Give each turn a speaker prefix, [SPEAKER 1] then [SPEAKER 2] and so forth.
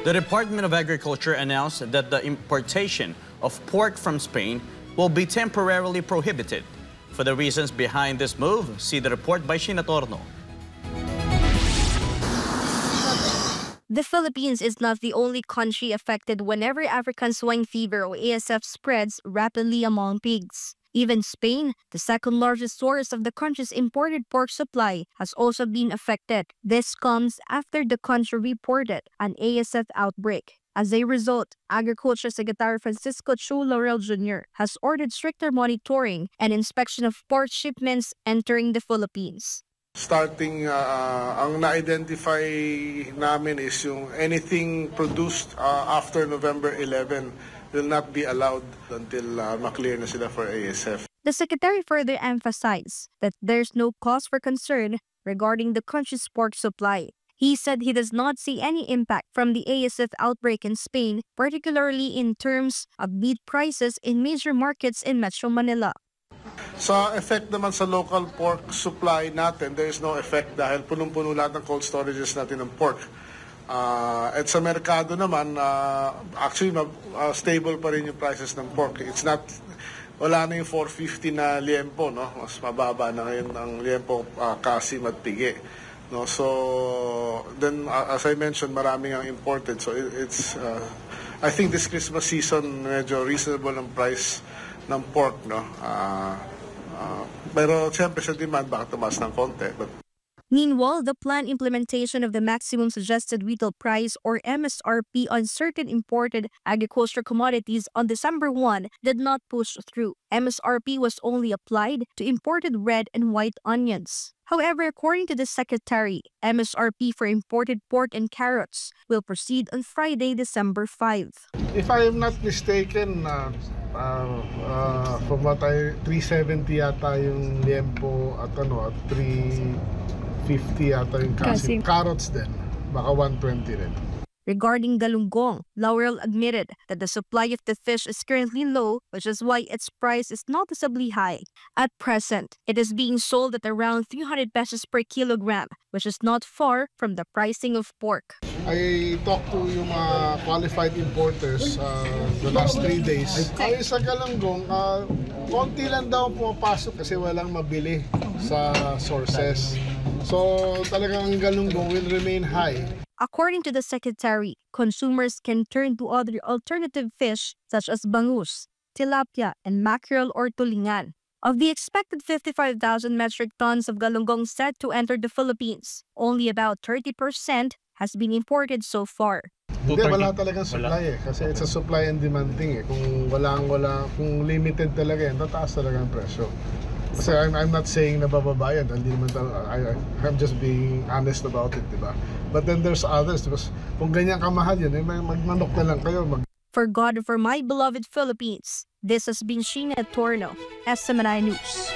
[SPEAKER 1] The Department of Agriculture announced that the importation of pork from Spain will be temporarily prohibited. For the reasons behind this move, see the report by Sheena Torno.
[SPEAKER 2] The Philippines is not the only country affected whenever African swine fever or ASF spreads rapidly among pigs. Even Spain, the second largest source of the country's imported pork supply, has also been affected. This comes after the country reported an ASF outbreak. As a result, Agriculture Secretary Francisco Chu Laurel Jr. has ordered stricter monitoring and inspection of pork shipments entering the Philippines.
[SPEAKER 3] Starting, ang na-identify namin is yung anything produced after November 11 will not be allowed until maklear na sila for ASF.
[SPEAKER 2] The Secretary further emphasized that there's no cause for concern regarding the country's pork supply. He said he does not see any impact from the ASF outbreak in Spain, particularly in terms of meat prices in major markets in Metro Manila.
[SPEAKER 3] Sa effect naman sa local pork supply natin, there is no effect dahil punong-puno lahat ng cold storages natin ng pork. At sa merkado naman, actually stable pa rin yung prices ng pork. It's not, wala na yung 450 na liempo, no? Mas mababa na ngayon ang liempo kasim at pigi. No? So, then as I mentioned, maraming ang imported. So it's, I think this Christmas season, medyo reasonable ang price ng pork, no? Pero siyempre sa demand baka tumaas ng konti.
[SPEAKER 2] Meanwhile, the planned implementation of the maximum suggested retail price or MSRP on certain imported agricultural commodities on December 1 did not push through. MSRP was only applied to imported red and white onions. However, according to the Secretary, MSRP for imported pork and carrots will proceed on Friday, December 5.
[SPEAKER 3] If I am not mistaken, from what 370 yata yung liempo at at 350 yata yung kasim. Carrots din, baka 120 rin.
[SPEAKER 2] Regarding galunggong, Laurel admitted that the supply of the fish is currently low, which is why its price is noticeably high. At present, it is being sold at around 300 pesos per kilogram, which is not far from the pricing of pork.
[SPEAKER 3] I talked to yung mga qualified importers the last 3 days. Ay sa galunggong, konti lang daw pumapasok kasi walang mabili sa sources. So talagang galunggong will remain high.
[SPEAKER 2] According to the Secretary, consumers can turn to other alternative fish such as bangus, tilapia, and mackerel or tulingan. Of the expected 55,000 metric tons of galunggong set to enter the Philippines, only about 30% has been imported so far.
[SPEAKER 3] Hindi, wala talagang supply kasi it's a supply and demand thing Kung kung limited talaga tataas talaga ang presyo. Kasi I'm not saying na bababa yan, hindi naman I'm just being honest about it, diba? But then there's others, because kung ganyan kamahal yan, magmanok na lang kayo.
[SPEAKER 2] For God, for my beloved Philippines, this has been Sheena Torno, SMNI News.